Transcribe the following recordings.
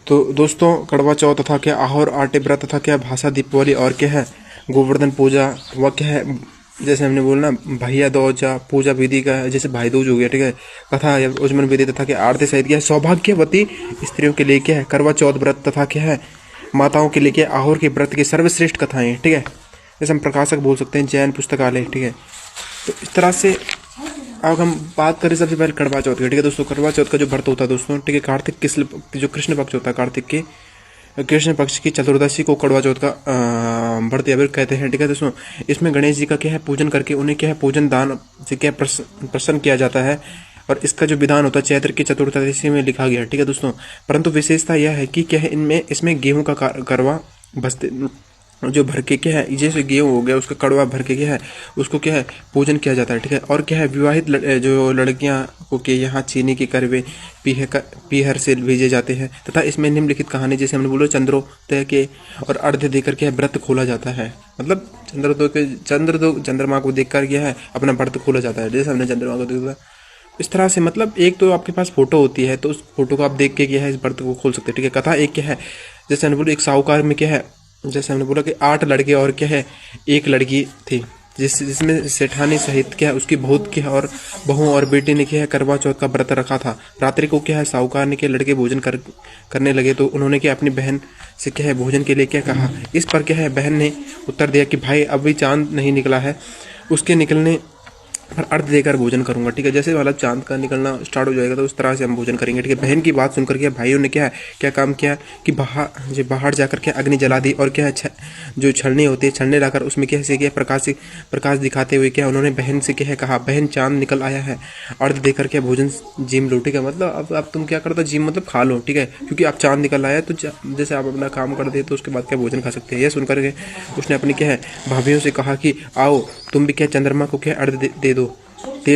तो दोस्तों कड़वा चौथ तथा क्या आहोर आटे व्रत तथा क्या भाषा दीपावली और क्या है गोवर्धन पूजा व क्या है जैसे हमने बोला ना भैया दूजा पूजा विधि का है, जैसे भाई दूज हो गया, ठीक है। कथा उज्जमन विधि तथा क्या आरती सहित क्या सौभाग्यवती स्त्रियों के लिए क्या है करवा चौथ व्रत तथा क्या है माताओं के लिए क्या आहोर के व्रत की सर्वश्रेष्ठ कथाएं, ठीक है। जैसे हम प्रकाशक बोल सकते हैं जैन पुस्तकालय, ठीक है। तो इस तरह से अब हम बात करें सबसे पहले करवा चौथ की, ठीक है दोस्तों। करवा चौथ का जो व्रत होता है दोस्तों, ठीक है, कार्तिक जो कृष्ण पक्ष होता है, कार्तिक के कृष्ण पक्ष की चतुर्दशी को करवा चौथ का व्रत या फिर कहते हैं, ठीक है दोस्तों। इसमें गणेश जी का क्या है पूजन करके उन्हें क्या है पूजन दान से क्या प्रसन्न किया जाता है। और इसका जो विधान होता है चैत्र की चतुर्दशी में लिखा गया है, ठीक है दोस्तों। परंतु विशेषता यह है कि क्या है इसमें गेहूं का करवा बस्ते जो भर के क्या है जैसे गेहूं हो गया उसका कड़वा भर के क्या है उसको क्या है पूजन किया जाता है, ठीक है। और क्या है विवाहित जो लड़कियां को के यहाँ चीनी के करवे पीहर से भेजे जाते हैं तथा इसमें निम्नलिखित कहानी जैसे हमने बोला चंद्रोदय के और अर्घ्य देकर क्या है व्रत खोला जाता है। मतलब चंद्रमा को देखकर क्या है अपना व्रत खोला जाता है, जैसे हमने चंद्रमा को देखा इस तरह से। मतलब एक तो आपके पास फोटो होती है तो उस फोटो को आप देख के क्या है इस व्रत को खोल सकते हैं, ठीक है। कथा एक क्या है जैसे हमने बोला एक साहूकार में क्या है जैसे हमने बोला कि 8 लड़के और क्या है एक लड़की थी जिसमें सेठानी सहित क्या है उसकी और बहू और बेटी ने क्या है करवा चौथ का व्रत रखा था। रात्रि को क्या है साहूकार ने क्या लड़के भोजन करने लगे तो उन्होंने क्या अपनी बहन से क्या है भोजन के लिए क्या कहा। इस पर क्या है बहन ने उत्तर दिया कि भाई अभी चांद नहीं निकला है, उसके निकलने पर अर्घ देकर भोजन करूंगा, ठीक है। जैसे वाला चांद का निकलना स्टार्ट हो जाएगा तो उस तरह से हम भोजन करेंगे, ठीक है। बहन की बात सुनकर के भाइयों ने क्या काम किया कि बाहर जाकर के अग्नि जला दी और क्या है जो छलनी होती है छलनी लाकर उसमें कैसे क्या प्रकाश दिखाते हुए क्या उन्होंने बहन से क्या कहा बहन चांद निकल आया है, अर्घ देकर के भोजन जिम लो, ठीक है। मतलब अब तुम क्या करते जिम मतलब खा लो, ठीक है, क्योंकि आप चांद निकल आया तो जैसे आप अपना काम कर दे तो उसके बाद क्या भोजन खा सकते हैं। यह सुनकर के उसने अपनी क्या है भाभीियों से कहा कि आओ तुम भी क्या चंद्रमा को क्या अर्घ दे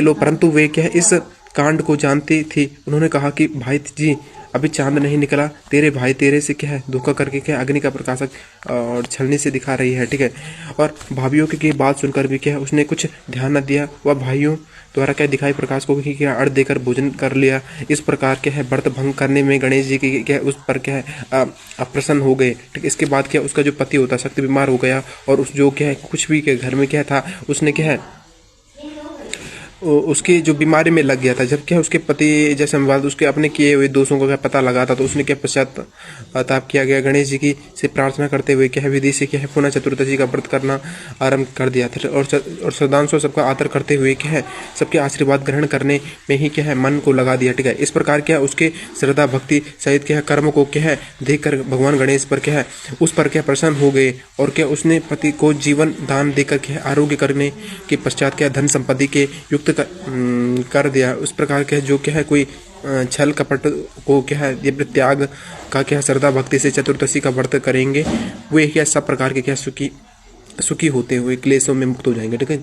लो। परंतु वे क्या इस कांड को जानती थी। उन्होंने कहा कि भाई जी अभी चांद नहीं निकला, तेरे भाई तेरे से क्या है धोखा करके क्या अग्नि का प्रकाशक और छलनी से दिखा रही है, ठीक है। और भाभीियों की बात सुनकर भी क्या उसने कुछ ध्यान न दिया, वह भाइयों द्वारा क्या दिखाई प्रकाश को क्या अर्घ देकर भोजन कर लिया। इस प्रकार क्या है व्रत भंग करने में गणेश जी की क्या उस पर क्या है अप्रसन्न हो गए, ठीक। इसके बाद क्या उसका जो पति होता शक्ति बीमार हो गया और उस जो क्या है कुछ भी के घर में क्या था उसने क्या है उसकी जो बीमारी में लग गया था। जब क्या उसके पति जैसे हम उसके अपने किए हुए दोषों का क्या पता लगा था तो उसने क्या पश्चाताप किया गया गणेश जी की से प्रार्थना करते हुए क्या विधि से क्या पुनः चतुर्दशी का व्रत करना आरंभ कर दिया था। और श्रद्धांशों सबका आदर करते हुए क्या है सबके आशीर्वाद ग्रहण करने में ही क्या है मन को लगा दिया, ठीक है। इस प्रकार क्या उसके श्रद्धा भक्ति सहित क्या कर्म को क्या है देख कर भगवान गणेश पर क्या है उस पर क्या प्रसन्न हो गए और क्या उसने पति को जीवन दान देकर क्या आरोग्य करने के पश्चात क्या धन संपत्ति के युक्त कर दिया। उस प्रकार के जो क्या है कोई छल कपट को क्या है ये त्याग का क्या श्रद्धा भक्ति से चतुर्दशी का व्रत करेंगे वे क्या सब प्रकार के क्या सुखी होते हुए क्लेशों में मुक्त हो जाएंगे, ठीक है।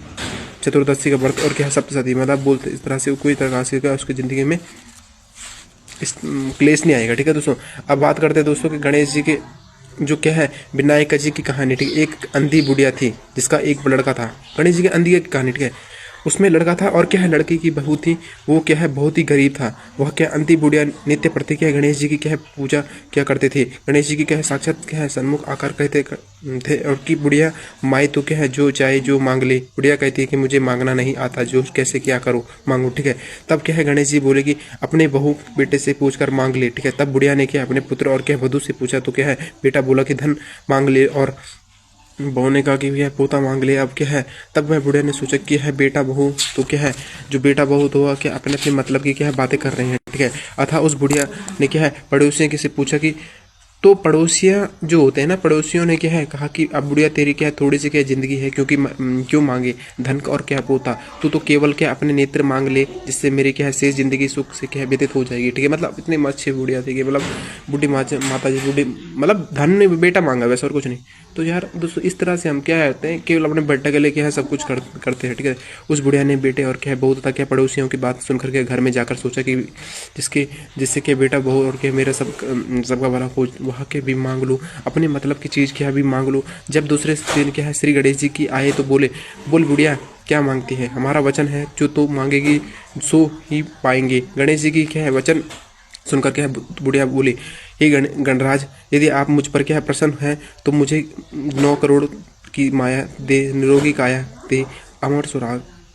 चतुर्दशी का व्रत और क्या सप्तशती मतलब बोलते इस तरह से कोई तरह से क्या उसकी जिंदगी में इस क्लेश नहीं आएगा, ठीक है दोस्तों। अब बात करते हैं दोस्तों कि गणेश जी के जो क्या है विनायक जी की कहानी, ठीक। एक अंधी बुढ़िया थी जिसका एक लड़का था। गणेश जी के अंधी की कहानी, ठीक है। उसमें लड़का था और क्या है लड़की की बहू थी, वो क्या है बहुत ही गरीब था। वह क्या अंधी बुढ़िया नित्य प्रति क्या गणेश जी की क्या है पूजा क्या करते थे। गणेश जी की क्या है साक्षात क्या है सन्मुख आकार कहते थे। और की बुढ़िया माई तो क्या है जो चाहे जो मांग ले। बुढ़िया कहती है कि मुझे मांगना नहीं आता, जो कैसे क्या करो मांगो, ठीक है। तब क्या है गणेश जी बोले कि अपने बहू बेटे से पूछ कर मांग ले, ठीक है। तब बुढ़िया ने क्या अपने पुत्र और क्या वधू से पूछा तो क्या है बेटा बोला कि धन मांग ले और बहू ने कहा कि भैया पोता मांग ले। अब क्या है तब मैं बुढ़िया ने सोचा कि है बेटा बहू तो क्या है जो बेटा बहू तो क्या अपने अपने मतलब की क्या है बातें कर रहे हैं, ठीक है। अतः उस बुढ़िया ने क्या है पड़ोसियों से पूछा कि तो पड़ोसियाँ जो होते हैं ना पड़ोसियों ने क्या है कहा कि अब बुढ़िया तेरी क्या थोड़ी सी क्या जिंदगी है क्योंकि क्यों मांगे धन और क्या पोता, तो केवल क्या अपने नेत्र मांग ले जिससे मेरी क्या है शेष जिंदगी सुख से क्या व्यतीत हो जाएगी, ठीक है। मतलब इतनी अच्छी बुढ़िया थी कि मतलब बुढ़ी माता जी बूढ़ी मतलब धन ने बेटा मांगा वैसे और कुछ नहीं। तो यार दोस्तों इस तरह से हम क्या करते हैं केवल अपने बेटे के लिए क्या है सब कुछ करते हैं, ठीक है। उस बुढ़िया ने बेटे और क्या है बहू तथा क्या पड़ोसियों की बात सुनकर के घर में जाकर सोचा कि जिससे क्या बेटा बहू और क्या मेरा सबका भला हो वहाँ के भी मांग लूँ, अपने मतलब की चीज़ क्या भी मांग लूँ। जब दूसरे दिन क्या है श्री गणेश जी की आए तो बोल बुढ़िया क्या मांगती है, हमारा वचन है जो तो मांगेगी सो ही पाएंगे। गणेश जी की क्या है वचन सुनकर क्या है बुढ़िया बोली हे गणराज, यदि आप मुझ पर क्या है प्रसन्न हैं तो मुझे 9 करोड़ की माया दे, निरोगी काया दे, अमर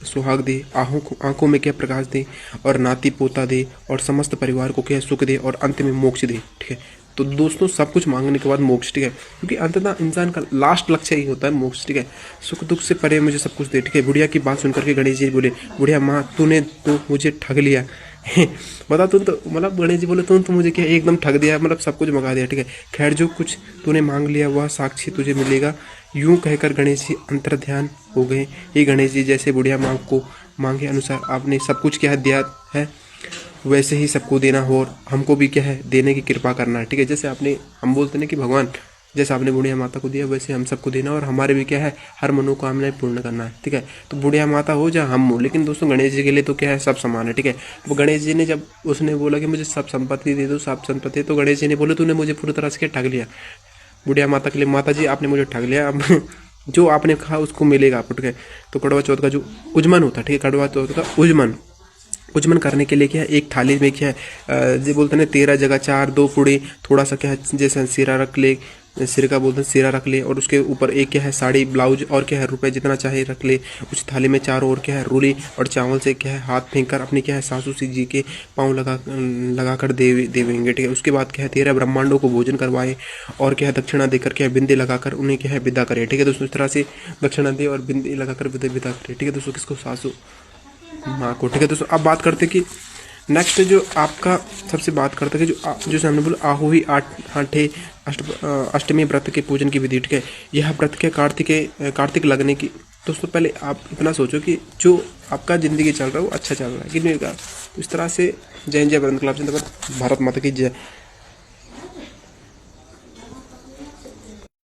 सुहाग दे, आंखों में क्या प्रकाश दे, और नाती पोता दे, और समस्त परिवार को क्या सुख दे, और अंत में मोक्ष दे। ठीक है, तो दोस्तों सब कुछ मांगने के बाद मोक्ष। ठीक है, क्योंकि अंततः इंसान का लास्ट लक्ष्य ही होता है मोक्ष। ठीक है, सुख दुख से परे मुझे सब कुछ दे। ठीक है, बुढ़िया की बात सुनकर के गणेश जी बोले, बुढ़िया माँ तूने तो मुझे ठग लिया। बता, तुम तो मतलब गणेश जी बोले तुम तो मुझे क्या एकदम ठग दिया, मतलब सब कुछ मंगा दिया। ठीक है, खैर जो कुछ तूने मांग लिया वह साक्षी तुझे मिलेगा। यूं कहकर गणेश जी अंतर्ध्यान हो गए। ये गणेश जी, जैसे बुढ़िया माँ को मांगे अनुसार आपने सब कुछ क्या दिया है, वैसे ही सबको देना हो, और हमको भी क्या है देने की कृपा करना है। ठीक है, जैसे आपने, हम बोलते हैं कि भगवान जैसे आपने बुढ़िया माता को दिया वैसे हम सबको देना, और हमारे भी क्या है हर मनोकामनाएं पूर्ण करना है। ठीक है, तो बुढ़िया माता हो या हम हो, लेकिन दोस्तों गणेश जी के लिए तो क्या है सब समान है। ठीक है, वो गणेश जी ने जब उसने बोला कि मुझे सब संपत्ति दे दो, सब संपत्ति, तो गणेश जी ने बोले तूने मुझे पूरी तरह से ठग लिया। बुढ़िया माता के लिए, माता जी आपने मुझे ठग लिया, अब जो आपने कहा उसको मिलेगा आपको। ठीक है, तो कड़वा चौथ का जो उजमन होता है, ठीक है, कड़वा चौथ का उजमन करने के लिए क्या है एक थाली में क्या है जो बोलते हैं 13 जगह 4 2 पूड़ी, थोड़ा सा क्या है जैसे सिरा रख ले, सिर का बोलते हैं सिरा रख ले, और उसके ऊपर एक क्या है साड़ी ब्लाउज, और क्या है रुपए जितना चाहे रख ले। उस थाली में चारों ओर क्या है रूली और चावल से क्या है हाथ फेंक कर अपनी क्या है सासू जी के पाँव लगा कर देवेंगे। ठीक है, उसके बाद क्या है 13 ब्रह्मांडों को भोजन करवाए, और क्या है दक्षिणा देकर क्या है बिंदी लगाकर उन्हें क्या है विदा करे। ठीक है दोस्तों, इस तरह से दक्षिणा दे और बिंदी लगाकर विदा करे। ठीक है दोस्तों, किसको, सासू माँ को। ठीक है दोस्तों, अब बात करते कि नेक्स्ट जो आपका सबसे बात करते हैं कि जो हमने बोला आहोही अष्टमी व्रत के पूजन की विधि। ठीक है, यह व्रत के कार्तिक लगने की। दोस्तों पहले आप इतना सोचो कि जो आपका ज़िंदगी चल रहा है वो अच्छा चल रहा है कि नहीं का, इस तरह से। जय जय वरुण क्लब, भारत माता की जय।